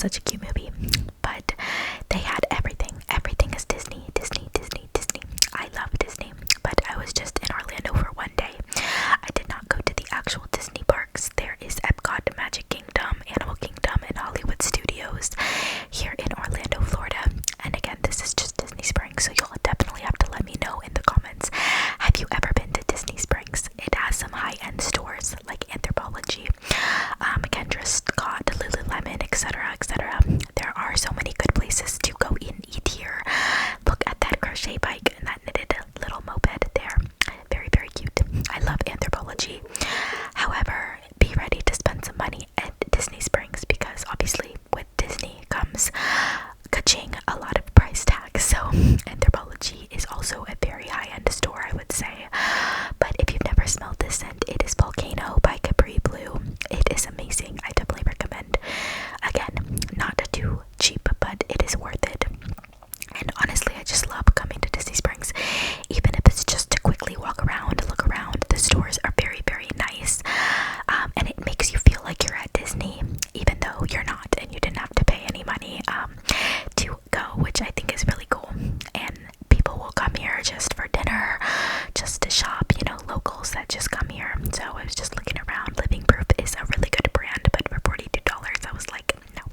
such a cute movie. But they had everything. Everything is Disney, Disney, Disney, Disney. I love Disney, but I was just in Orlando for one day. I did not go to the actual Disney parks. There is Epcot, Magic Kingdom, Animal Kingdom, and Hollywood Studios here in Orlando, Florida. And again, this is just Disney Springs, so you'll definitely have to let me know in the comments. Have you ever been to Disney Springs? It has some high-end stores like Anthropologie, Kendra Scott, Lululemon, etc., etc. There are so many good places to go and eat here. Look at that crochet bike and that knitted little moped there. Very, very cute. I love Anthropologie. However, be ready to spend some money at Disney Springs because obviously with Disney comes ka-ching, a lot of price tags. So Anthropologie is also a very high-end store, I would say. But if you've never smelled this scent, it is Volcano by Capri Blue. It is amazing. I definitely recommend. Again, not too cheap, but it is worth it. And honestly, I just love coming to Disney Springs, even if it's just to quickly walk around, look around. The stores are very, very nice, and it makes you feel like you're at Disney, even though you're not, and you didn't have to pay any money to go, which I think is really cool. And people will come here just for dinner, just to shop, you know, locals that just come here. So I was just looking around. Living Proof is a really good brand, but for $42, I was like, no.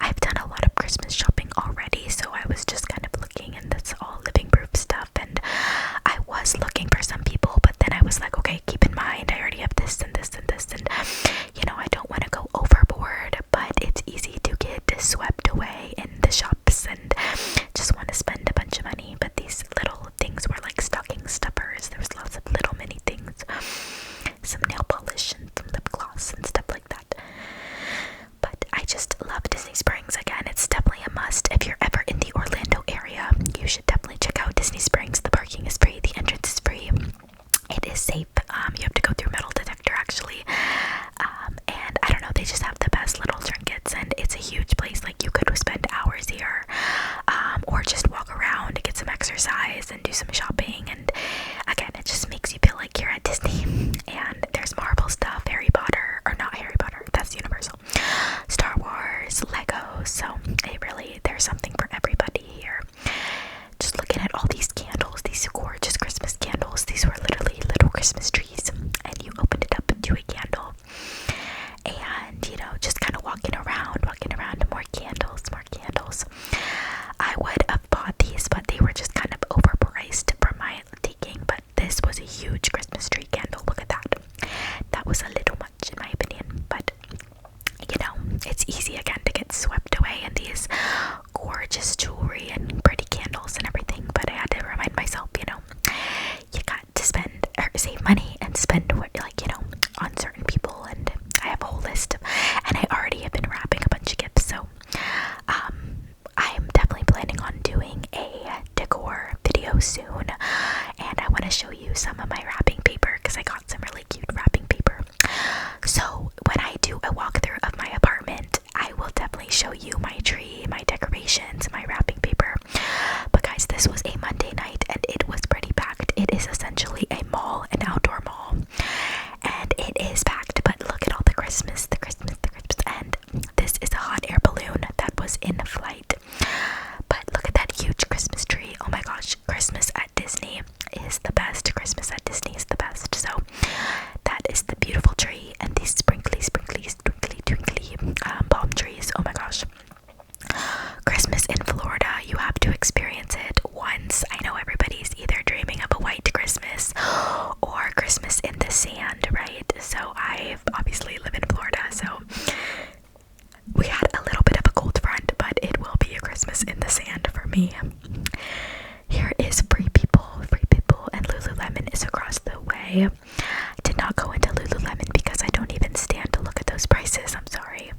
I've done a lot of Christmas shopping already, so I was just kind of looking, and that's all Living Proof stuff. And I was looking for some people, but then I was like, okay, keep in mind, I already have this and this and this, and you know, I don't want to go overboard, but it's easy to get swept away in the shops and just want to spend a bunch of money. But these little things were like stocking stuffers. There was lots of little mini things, some nail polish and some lip gloss and stuff like that. But I just love Disney Springs. Again, it's definitely a must. If you're ever in the Orlando area, you should definitely check out Disney Springs. The parking is free, the entrance is free. It is safe. You have to go through metal detector actually. And I don't know, they just have the best little trinkets, and it's a huge place. Like, you could spend hours here, or just walk around, get some exercise, and do some shopping. And again, it just makes you feel like you're at Disney. And there's Marvel stuff, Harry Potter, or not Harry Potter, that's Universal, Star Wars, Legos. So it really, there's something for everybody here. Just looking at all these candles, these gorgeous Christmas candles. These were literally little Christmas trees, and you opened it up into a candle. And, you know, just kind of walking around, more candles, more candles. I would have bought these, but they were just kind of overpriced for my taking. But this was a huge Christmas tree candle. Look at that. That was a little much in my opinion, but you know, it's easy again to get swept away in these gorgeous jewelry and pretty candles and everything. But I had to remind myself, you know, you got to spend or save money and spend what, like, you know, on certain people. And I have a whole list of, and I already have been wrapping a bunch of gifts. So I'm definitely planning on doing a decor video soon, and I want to show you some of my wrapping paper because I got some really cute wrapping paper. So when I do a walkthrough of my apartment, I will definitely show you my tree, my decorations, my wrapping paper. But guys, this was a Monday night and it was pretty packed. It is essentially a mall, an outdoor mall, and it is packed. But look at all the Christmas, and this is a hot air balloon that was in flight. But look at that huge Christmas tree. Oh my gosh, Christmas at Disney is the best. Christmas at Disney is the best. So that is the beautiful tree and these sprinkly, twinkly palm trees. Oh my gosh. Christmas in Florida, you have to experience it once. I know everybody's either dreaming of a white Christmas or Christmas in the sand, right? So I obviously live in Florida, so we had a little bit of a cold front, but it will be a Christmas in the sand for me. Here is Free People, and Lululemon is across the way. I did not go into Lululemon because I don't even stand to look at those prices. I'm sorry.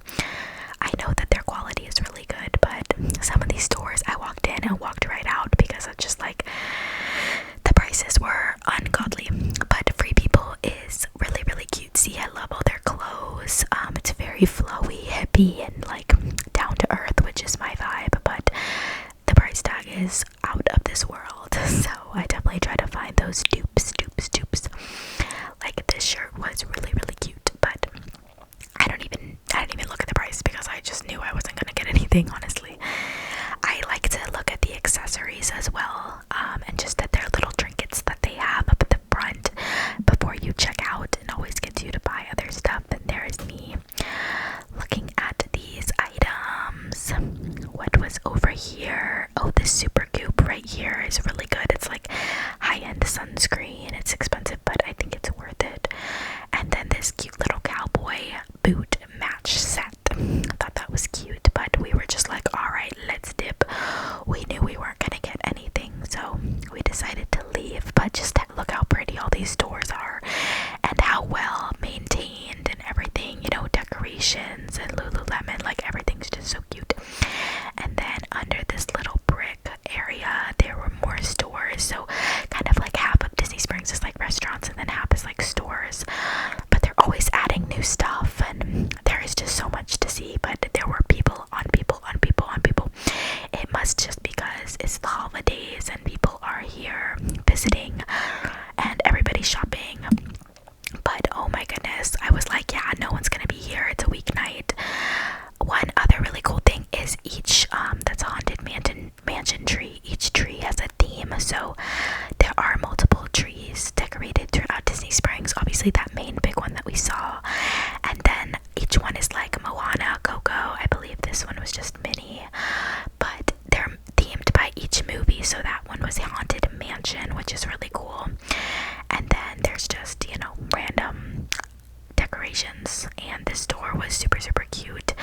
I know that their quality is really good, but some of these stores I walked in and walked right out because it's just like the prices were ungodly. But Free People is really, really cutesy. I love all their clothes. It's very flowy, hippie, and like down to earth, which is my vibe. But the price tag is out of this world, so I definitely try to find those dupes. Like this shirt was really, really cute, but I don't even look at the price because I just knew I wasn't gonna anything, honestly. I like to look at the accessories as well, and just at their little trinkets that they have up at the front before you check out, and always gets you to buy other stuff. And there is me looking at these items. What was over here? Oh, this super goop right here is really good. It's like high-end sunscreen. It's expensive, but I think it's worth it. And then this cute little cowboy boot match set. I thought that was cute, but we were just like, alright, let's dip. We knew we weren't gonna get anything, so we decided to leave. But just look how pretty all these stores are, and how well maintained and everything, you know, decorations and Lululemon, like everything's just so cute. And then under this little brick area, there were more stores. So kind of like half of Disney Springs is like restaurants, and then half is like stores. But they're always adding new stuff, and there is just so much to see. But there were people on people on people on people. It must just because it's the holidays and people are here visiting and everybody's shopping. But oh my goodness, I was like, yeah, no one's gonna be here. It's a weeknight. One other really cool thing is each that's a haunted mansion tree. Each tree has a theme, so there are multiple trees decorated throughout Disney Springs. Obviously, that main big one that we saw, and then each one is like Moana, Coco. I believe this one was just Minnie, but they're themed by each movie. So that one was a haunted mansion, which is really cool. And then there's just, you know, random decorations, and this store was super cute.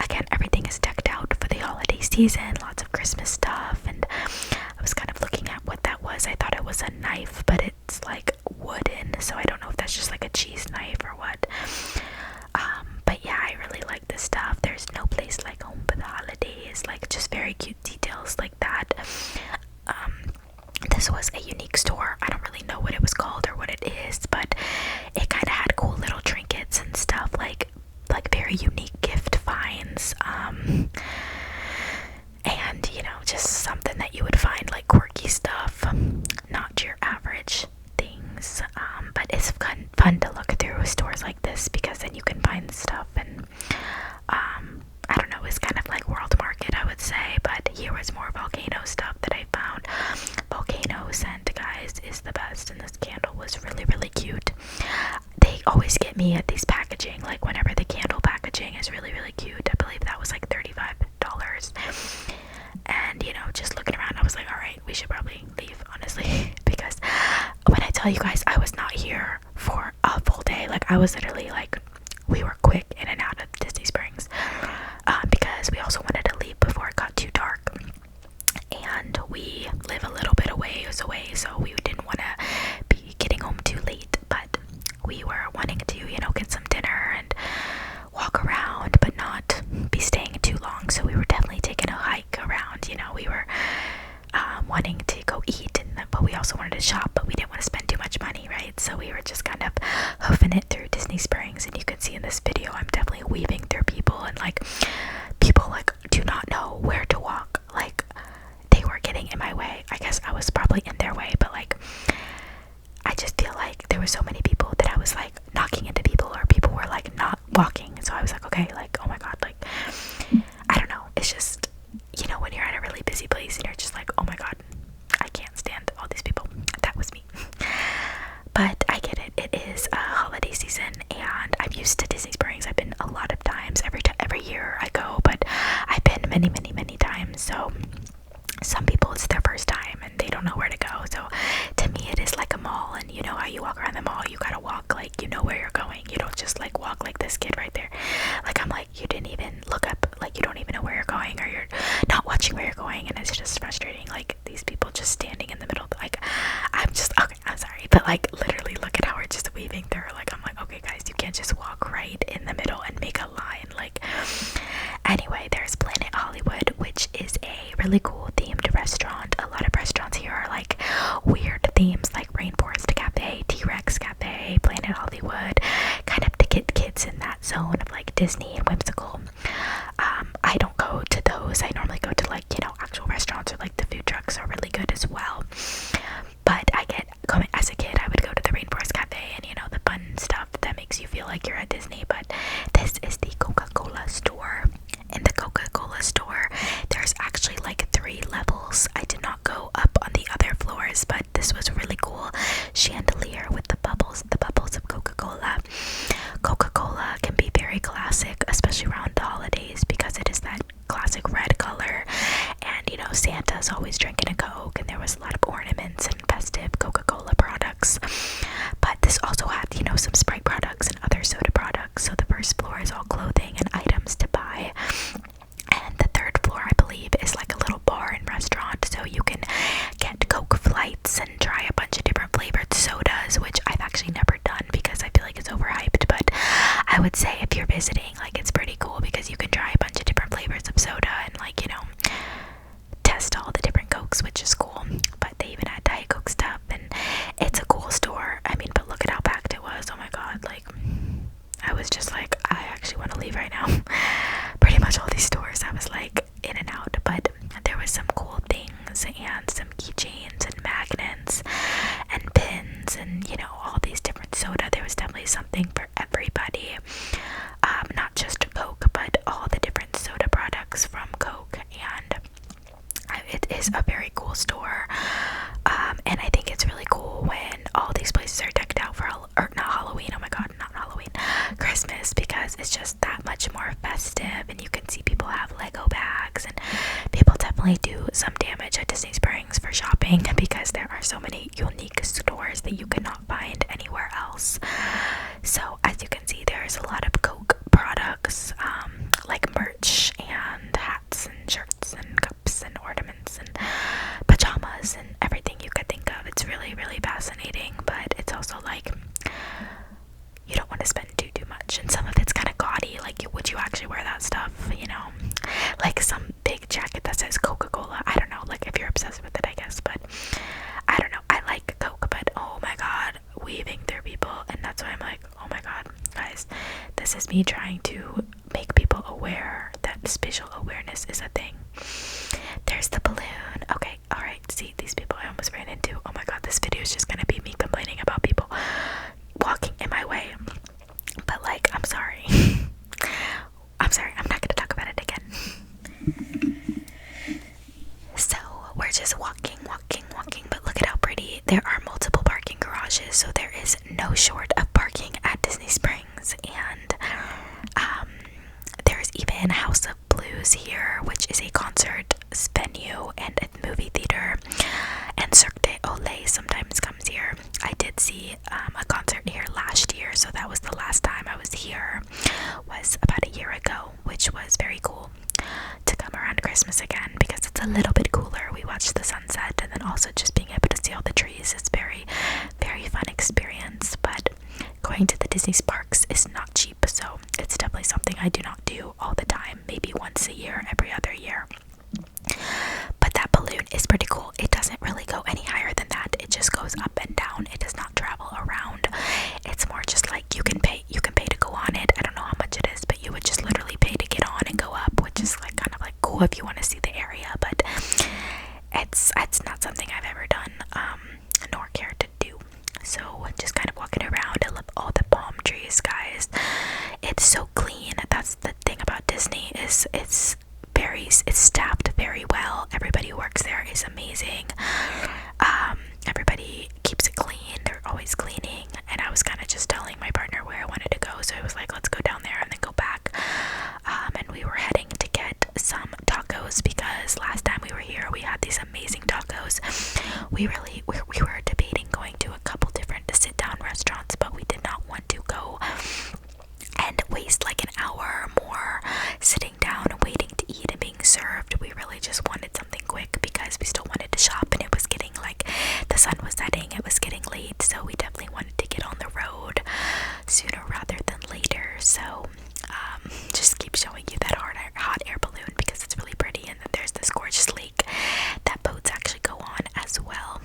Again, everything is decked out for the holiday season, lots of Christmas stuff. And I was kind of looking at what that was. I thought it was a knife, but it's like wooden, so I don't know if that's just like a cheese knife or what. But yeah, I really like this stuff. There's no place like home for the holidays, like just very cute details like that. This was a unique store. I don't really know what it was called or what it is, but it kind of had cool little trinkets and stuff, like very unique gift finds, and you know, just something that you would find, like quirky stuff, not your average things. But it's fun to look through stores like this, because then you can find stuff. And I don't know, it's kind of like World Market, I would say, but here was more volcano stuff that I found. Volcano scent, guys, is the best, and this candle was really cute. They always get me at these packaging, like whenever the candle packaging is really cute. I believe that was like $35. And you know, just looking around, I was like, alright, we should probably leave, honestly, because when I tell you guys, I was not here for a full day. Like, I was literally like, we were quick in and out of Disney Springs, because we also wanted to leave before it got too dark, and we live a little bit away, so we didn't want to be getting home too late. But we were wanting to, you know, get some dinner and walk around, but not be staying too long. So we were definitely taking a hike around. You know, we were wanting to go eat, but we also wanted to shop, but we didn't want to spend too much money, right? So we were just kind of hoofing it through Disney Springs. And you can see in this video, I'm definitely weaving through people, and like people like do not know where to walk. Like, they were getting in my way. I guess I was probably in their way, but like, I just feel like there were so many people that I was like knocking into people, or people were like not walking. So I was like, okay, like, oh my god, like, I don't know. It's just, you know, when you're at a really busy place and you're just like, oh my god, I can't stand all these people. That was me. But I get it. It is a holiday season, and I'm used to Disney Springs. I've been a lot of times. Every year I go, but I've been many times. So some people, it's their first time and they don't know where to go. So to me, it is like a mall, and you know how you walk around the mall, you gotta walk like you know where you're going. You don't just like walk like this kid right there. Like, I'm like, you didn't even look up, like you don't even know where you're going, or you're not watching where you're going, and it's just frustrating. Like, these people just standing in the middle, like, I'm just, okay, I'm sorry, but like, literally look at how we're just weaving through. Like, I'm like, okay guys, you can't just walk right in the middle and make a line. Like, anyway, there's Planet Hollywood, which is a really cool themed restaurant. A lot of restaurants here are like weird themes, like Rainforest Cafe, T-Rex Cafe, Planet Hollywood, kind of to get kids in that zone of like Disney and whimsical. I don't go to those. I normally go to like, you know, actual restaurants, or like the food trucks are really good as well. But as a kid, I would go to the Rainforest Cafe and, you know, the fun stuff that makes you feel like you're at Disney. But this is the Coca-Cola store. In the Coca-Cola store, like red color, and you know, Santa's always drinking a Coke, and there was a lot of ornaments and festive Coca-Cola products. But this also had, you know, some Sprite products and other soda products. So the first floor is all clothing and items to buy, and the third floor, I believe, is like a little bar and restaurant, so you can get Coke flights and try a bunch of different flavored sodas, which I've actually never done because I feel like it's overhyped. But I would say if you're visiting, like, it's pretty cool because you can try a bunch of different flavors of soda and, like, you know, test all the different Cokes, which is cool. But they even had Diet Coke stuff, and it's a cool store. I mean, but look at how packed it was. Oh my god, like, I was just like, I actually want to leave right now. Pretty much all these stores, I was like in and out, but there was some cool things and some keychains and magnets and pins and, you know, all these different soda. There was definitely something for everybody. Not just Coke, but all the different soda products from Coke, and it is a very cool store. And I think it's really cool when all these places are decked out for not Halloween, oh my god, not Halloween, Christmas, because it's just that much more festive, and you can see people have Lego bags, and people definitely do some damage at Disney Springs for shopping because there are so many unique stores that you cannot find anywhere else. So as you can see, there's a lot of Coke products, like merch and hats and shirts and cups and ornaments and pajamas and everything you could think of. It's really, really fascinating, but it's also like, you don't want to spend too much, and some of it's kind of gaudy. Like, would you actually wear that stuff, you know? Like some big jacket that says Coca-Cola. I don't know, like, if you're obsessed with it, I guess, but I don't know. I like Coke, but oh my god, weaving through people, and that's why I'm like, oh my god, guys, this is me trying to make people aware that spatial awareness is a thing. There's the balloon. Okay, alright, see, these people I almost ran into. Oh my god, this video is just gonna be me complaining about people walking in my way. But, like, I'm sorry. I'm sorry, I'm not gonna talk about it again. So, we're just walking, but look at how pretty. There are multiple parking garages, so there is no short of parking at Disney Springs, and there's even House of Blues here, which is a concert venue and a movie theater, and Cirque du Soleil sometimes comes here. I did see a concert here last year, so that was the last time I was here, was about a year ago, which was very cool to come around Christmas again because it's a little bit cooler. We watched the sunset, and then also just being able to see all the trees is very, very fun experience. But going to the Disney parks is not cheap, so it's definitely something I do not do all the time, maybe once a year, every other year. But that balloon is pretty cool. It doesn't really go any higher than that. It just goes up and down. It does not travel around. It's more just like you can pay to go on it. I don't know how much it is, but you would just literally pay to get on and go up, which is like kind of like cool if you want to see the area, but it's not something I've ever done, nor care to do. So just kind of walking around. I love all the palm trees, guys. It's so clean. That's the thing about Disney, is it's staffed very well. Everybody who works there is amazing. Everybody keeps it clean. They're always cleaning, and I was kind of just telling my partner where I wanted to go, so I was like, let's go down there and then go back. And we were heading to get some tacos because last time we were here we had these amazing tacos. We were debating going to a couple different sit down restaurants, but we did not want to go and waste like an hour or more sitting down and waiting to eat and being served. We really just wanted something quick because we still wanted to shop, and it was getting like, the sun was setting, it was getting late, so we definitely wanted to get on the road sooner rather than later. So just keep showing you that hot air balloon because it's really pretty, and then there's this gorgeous lake that boats actually go on as well.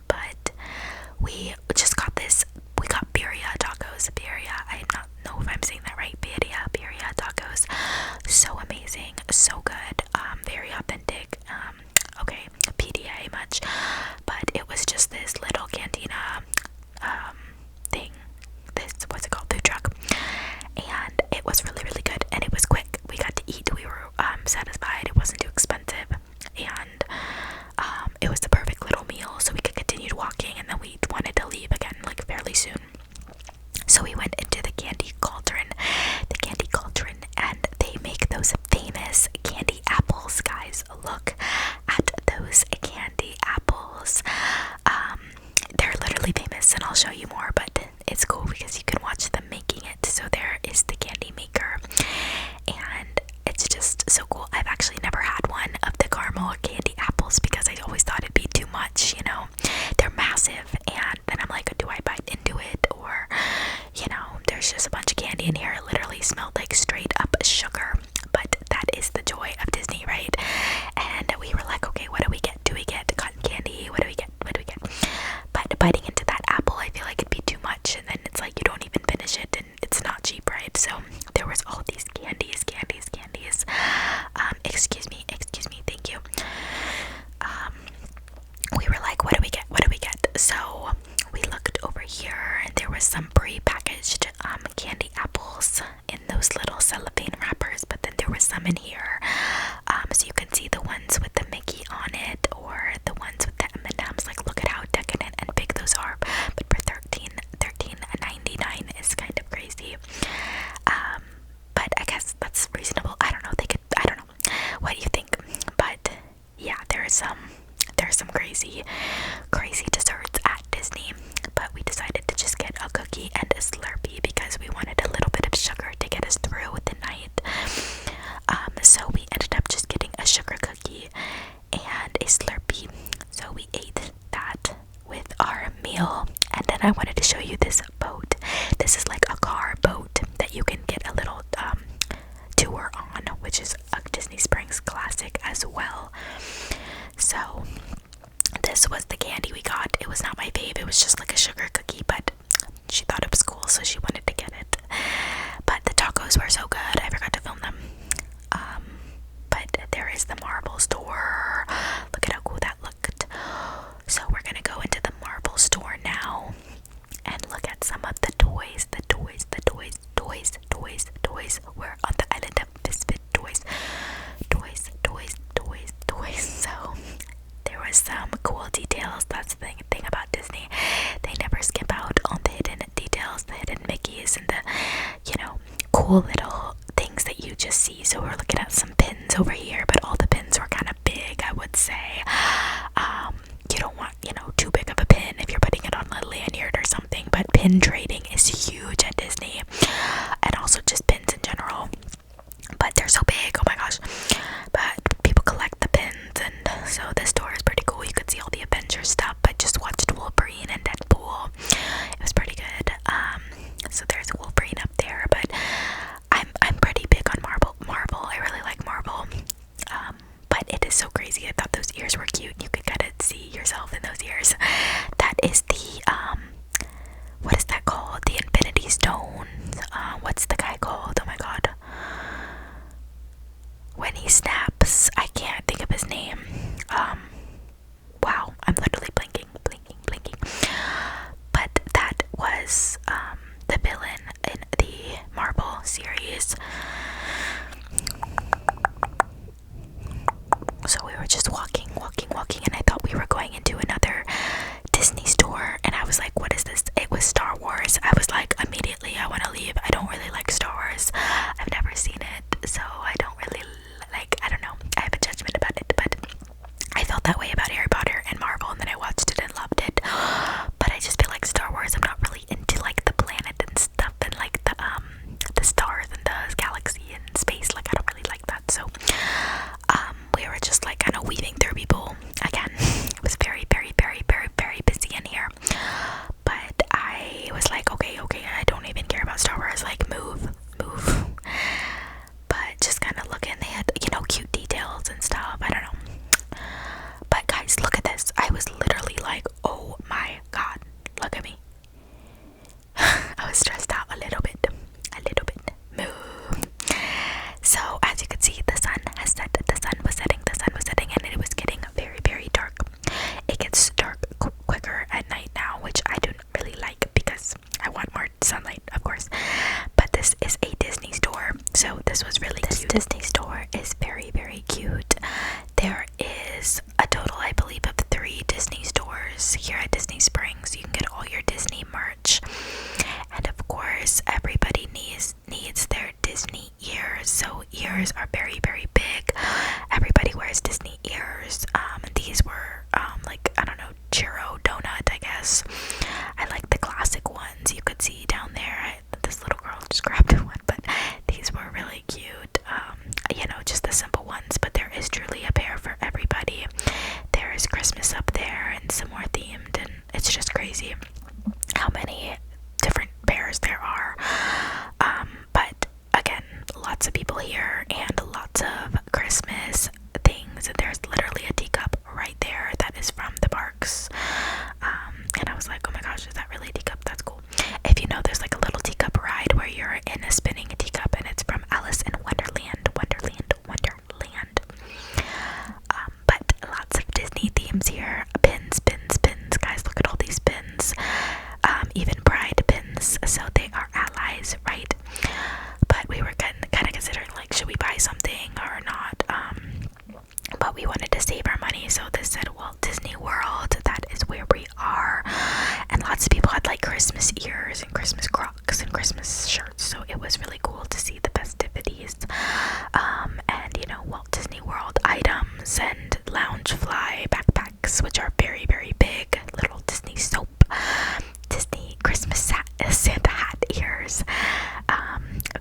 But we just got birria tacos. Birria, I don't know if I'm saying that right. Birria tacos. So amazing, so good, very authentic. guys look at those candy apples. They're literally famous, and I'll show you more, but it's cool because you can watch them making it. So there is the candy maker, and it's just so cool. I've actually never had one of the caramel candy apples because I always thought it'd be too much, you know. They're massive, and then I'm like, do I bite into it, or, you know, there's just a bunch of candy in here. It literally smelled like straight up sugar, but that is the joy of Disney, right? And we were like, okay, what do we get? Do we get cotton candy? What do we get? What do we get? But biting into that apple, I feel like it'd be too much, and then it's like you don't even finish it, and it's not cheap, right? So there was all these candies. Excuse me, thank you. We were like, what do we get? What do we get? So we looked over here, and there was some pre-packaged candy apples in those little cellophane wrappers, but then there was some in here. So you can see the ones with the Mickey on it, or the ones with the M&Ms. Like, look at how decadent and big those are. But for $13.99 is kind of crazy. But I guess that's reasonable. I don't know. I don't know. What do you think? But yeah, there's some crazy desserts at Disney. But we decided to just get a cookie and a Slurpee because we wanted a little bit of sugar to get us through the night. So we ended up just getting a sugar cookie and a Slurpee. So we ate that with our meal. And then I wanted to show you this boat. This is like a car boat that you can get a little tour on, which is a Disney Springs classic as well. So this was the candy we got. It was not my fave. It was just like a sugar cookie, but she thought it was cool, so she wanted to get it. But the tacos were so good. I forgot to film them. But there is the Marble store. Look at how cool that looked. So we're gonna go into the Marble store now and look at some of the toys. The toys. We're on the island of Misfit toys. So there was some cool details. That's the thing about Disney. They never skip out on the hidden details, the hidden Mickeys, and the, you know, cool little things that you just see. So we're looking at some pins over here, but all the pins were kind of big, I would say. You don't want, you know, too big of a pin if you're putting it on a lanyard or something, but pin trading is huge at Disney, and also just pins in general. But they're so big, oh my gosh. But people collect the pins, and so this store is pretty cool. You could see all the Avengers stuff. I just watched Wolverine and Deadpool. It was pretty good. So there's Wolverine up there, but I'm pretty big on Marvel. I really like Marvel. But it is so crazy. I thought those ears were cute. You could kind of see yourself in those ears. That is the what is that called? The Infinity Stones. What's the guy called? Oh my god. When he snaps, I can't think of his name. Wow, I'm literally blinking. But that was the villain in the Marvel series. So we were just walking, and I thought we were going into another Disney we wanted to save our money, so this said Walt Disney World. That is where we are. And lots of people had like Christmas ears and Christmas Crocs and Christmas shirts, so it was really cool to see the festivities. And you know, Walt Disney World items and Loungefly backpacks, which are very, very big. Little Disney soap, Disney Christmas Santa hat ears.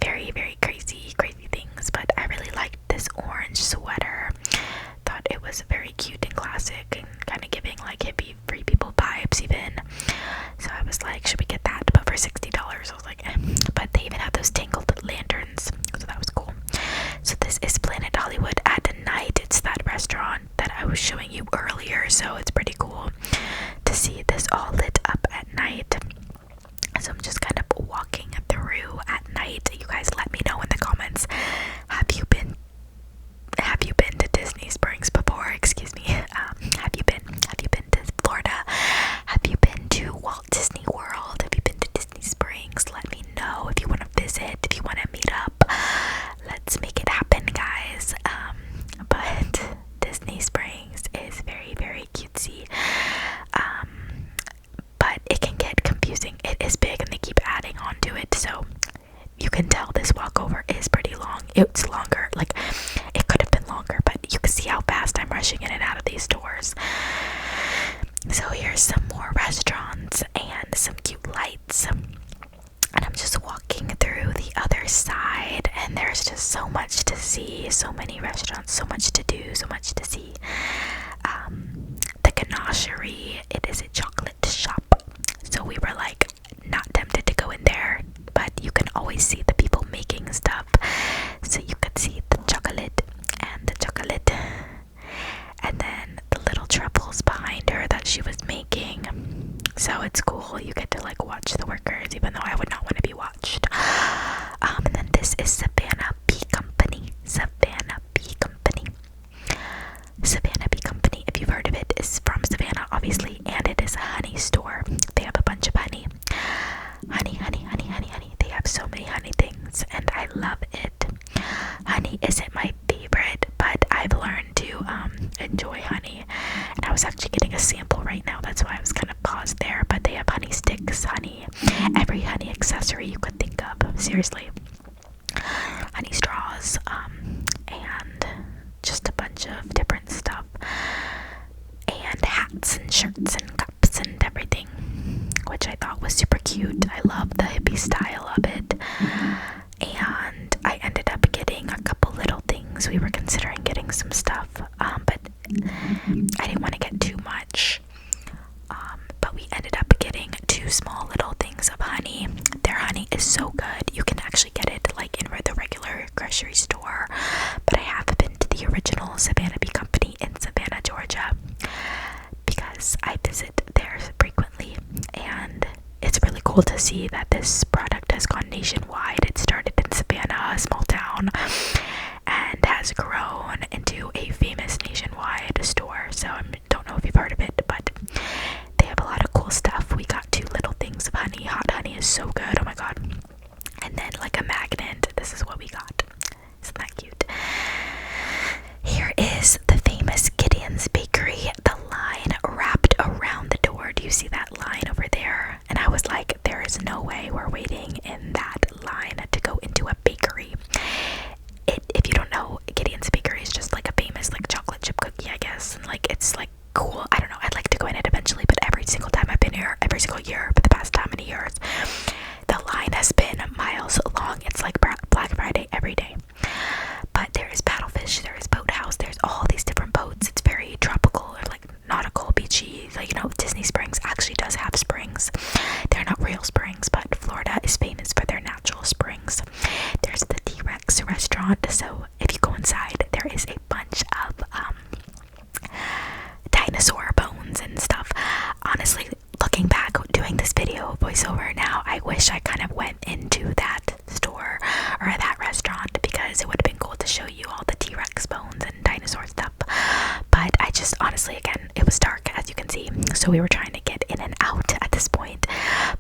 Very, very crazy things. But I really liked this orange sweater. Thought it was very cute and classic and kind of giving like hippie free people vibes even. So I was like, should we get that? But for $60, I was like, eh. But they even had those tangled lanterns, so that was cool. So this is Planet Hollywood at night. It's that restaurant that I was showing you earlier, so it's pretty cool to see this all lit up at night. So I'm just kind of walking through at night. You guys let me know in the comments, have you been to Disney Springs before? Excuse me. Have you been to Florida? Have you been to Walt Disney World? Have you been to Disney Springs? Let me know if you want to visit, if you want to meet up. Let's make it happen, guys. But Disney Springs is very, very cutesy. But it can get confusing. It is big and they keep adding on to it, so you can tell this walkover is pretty long. It's longer, like it could have been longer, but you can see how fast I'm rushing in and out of these stores. So here's some more restaurants and some cute lights. And I'm just walking through the other side, and there's just so much to see, so many restaurants, so much to do, so much to see. The Ganachery, it is a chocolate shop, so we were like not tempted to go in there, but you can always see the people making stuff, so you could see the chocolate and the chocolate, and then the little truffles behind her that she was making. So it's cool, you get to like watch the workers, even though I would not want to be watched. And then this is Savannah Bee Company. Savannah Bee Company, if you've heard of it, is from Savannah, obviously, and it is a honey store. They have a bunch of honey. Honey. They have so many honey things, and I love it. Honey isn't my favorite, but I've learned to enjoy honey. And I was actually getting a sample right now, that's why I was kind of paused there. But they have honey sticks, honey, every honey accessory you could think of. Seriously. Honey straws, and just a bunch of different stuff, and hats and shirts and cups and everything, which I thought was super cute. I love the hippie style of it. And I ended up getting a couple little things. We were considering getting some stuff, but I didn't want to get too much. But we ended up getting 2 small little things of honey. Their honey is so good. You can actually get it like in the regular grocery store, but I have been to the original Savannah Bee Company in Savannah, Georgia, because I visit there frequently, and it's really cool to see that this product has gone nationwide. It started in Savannah, a small town, and has grown into a famous nationwide store. So I don't know if you've heard of it, but they have a lot of cool stuff. We got 2 little things of honey. Hot honey is so good, oh my god. And then like a magnet, this is what we got. Isn't that cute? Here is the famous Gideon's Bakery. The line wrapped around the door. Do you see that line over there? And I was like, there is no way we're waiting in that line to go into a bakery. If you don't know, Gideon's Bakery is just like a famous like chocolate chip cookie, I guess. And like it's like cool. I don't know. I'd like to go in it eventually, but every single time I've been here, every single year for the past how many years, the line has been miles long. It's like Black Friday every day. But there is paddlefish, there is boathouse, there's all these different boats. It's very tropical, or like nautical, beachy. Like, you know, Disney Springs actually does have springs. They're not real springs, but Florida is famous for their natural springs. There's the T-Rex restaurant, so if you go inside, there is a bunch of dinosaur bones and stuff. Honestly, looking back, doing this video voiceover now, I wish I kind of went into that store or that restaurant, because it would have been cool to show you all the T-Rex bones and dinosaur stuff. But I just honestly, again, it was dark, as you can see, so we were trying to get in and out at this point.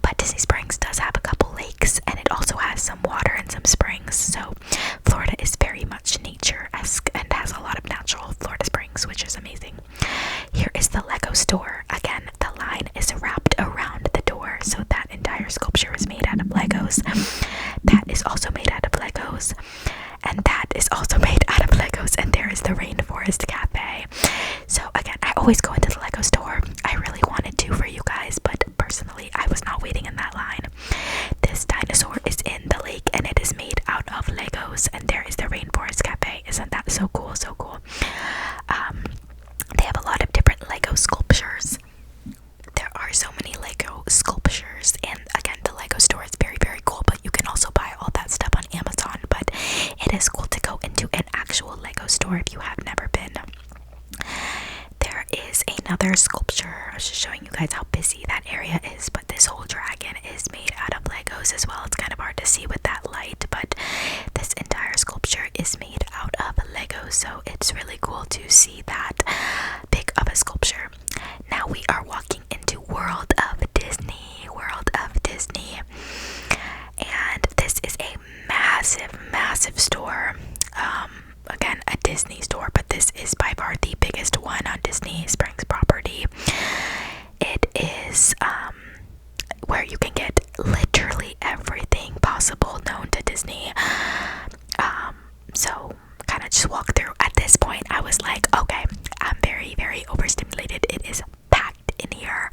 But Disney Springs does have a couple lakes, and it also has some water and some springs, so Florida is very much nature-esque and has a lot of natural Florida springs. bags, which is amazing. Here is the Lego store. Again, the line is wrapped around the door, so that entire sculpture is made out of Legos. That is also made out of Legos. And that is also made out of Legos. And there is the Rainforest Cafe. So again, I always go into the Lego store. I really wanted to for you guys, but personally, I was not waiting in that line. This dinosaur is in the lake, and it is made out of Legos. And there is the Rainforest Cafe. Isn't that so cool? So cool. They have a lot of different Lego sculptures. There are so many Lego sculptures, and again, the Lego store is very, very cool, but you can also buy all that stuff on Amazon. But it is cool to go into an actual Lego store if you have never been. There is another sculpture. I was just showing you guys how busy that area is, but this whole dragon is made out of Legos as well. It's kind of hard to see with that light, but this entire sculpture is made out of Legos, so it's really cool to see that big of a sculpture. Now we are walking into World of Disney. World of Disney. And this is a massive, massive store. Again, a Disney store, but this is by far the biggest one on Disney Springs property. It is where you can get literally everything possible known to Disney. So kind of just walk through. At this point, I was like, okay, I'm very, very overstimulated. It is packed in here.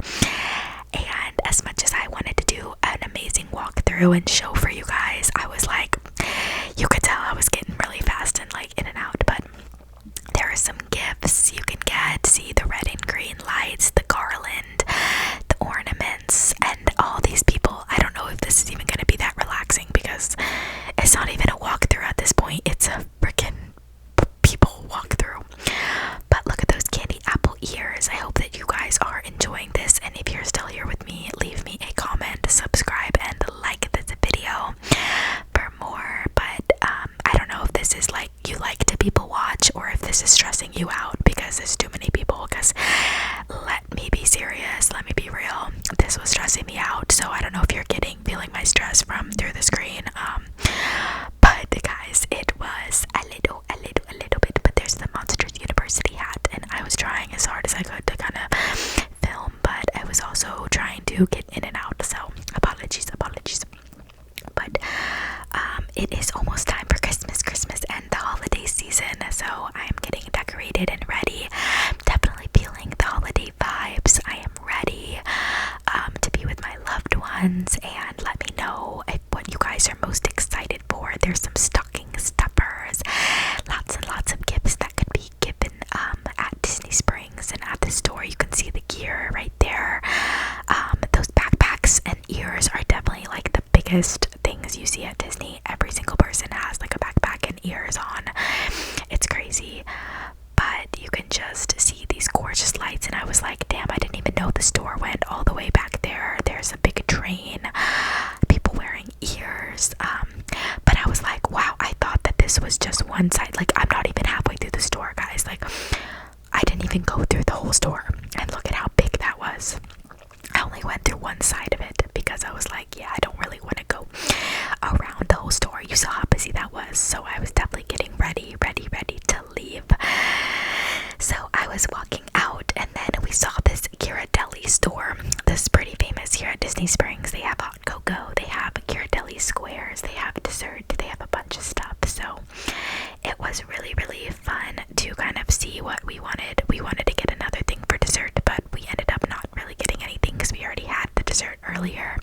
And as much as I wanted to do an amazing walkthrough and show for you guys, I was like, you could tell I was getting really fast and like in and out, but there are some gifts you can get. See the red and green lights, the garland, the ornaments, and all these people. I don't know if this is even going to be that relaxing because it's not even a walkthrough at this point. It's a freaking people walkthrough. But look at those candy apple ears. I hope that you guys are enjoying this, and if you're still here with me, leave me a comment, subscribe, and like this video for more. But I don't know if this is like you like to people watch or if this is stressing you out because there's too many people. Because let me be serious, let me be real, this was stressing me out. So I don't know if you're feeling my stress from through the screen. But guys, it was a little bit. But there's the Monsters University hat, and I was trying as hard as I could to kind of film, but I was also trying to get in and out. So apologies. But it is almost time for Christmas and the holiday season, so I'm getting decorated and ready. Definitely feeling the holiday vibes. I am ready to be with my loved ones, and let me know what you guys are most excited for. There's some stocking stuffers, lots and lots of gifts that could be given at Disney Springs and at the store. You can see the gear right there. Those backpacks and ears are definitely like the biggest things you see at Disney. Every single person has like a backpack and ears on. It's crazy. But you can just see these gorgeous lights, and I was like, damn, I didn't even know the store went all the way back there. There's a big train, people wearing ears. But I was like, wow, I thought that this was just one side. Like, I'm not even halfway through the store, guys. Like, I didn't even go through the whole store, and look at how big that was. I only went through one side of it because I was like, yeah, I don't really want to go around the whole store. You saw how busy that was. So I was definitely getting ready to leave. So I was walking out, and then we saw this Ghirardelli store. This is pretty famous here at Disney Springs. They have hot cocoa, they have Ghirardelli squares, they have dessert, they have a bunch of stuff. So it was really, really fun to kind of see what we wanted. We wanted to get another thing for dessert, but we ended up not really getting anything because we already had the dessert earlier.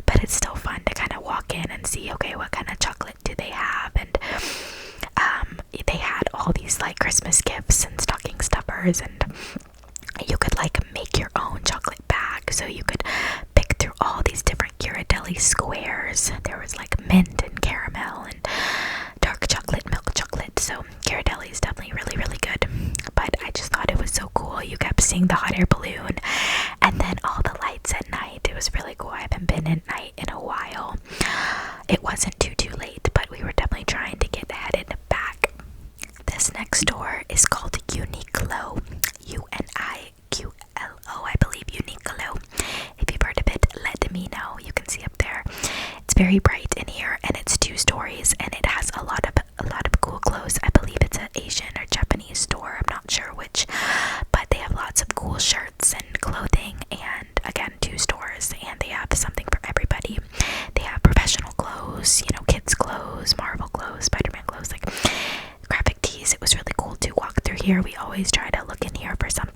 But it's still fun to kind of walk in and see, okay, what kind of chocolate do they have? And they had all these like Christmas gifts and stocking stuffers, and you could like make your own chocolate bag. So you could pick through all these different Ghirardelli squares. There was like mint and caramel and dark chocolate, milk chocolate. So Ghirardelli is definitely really, really good. But I just thought it was so cool. You kept seeing the hot air balloon, and then all the lights at night. It was really cool. I haven't been at night in a while. It wasn't too late, but we were definitely trying to get headed back. This next store is called Uniqlo. Uniqlo, I believe. Uniqlo. If you've heard of it, let me know. You can see up there. It's very bright in here, and it's 2 stories, and it has a lot of cool clothes. I believe it's an Asian or Japanese store. I'm not sure which. here. We always try to look in here for something.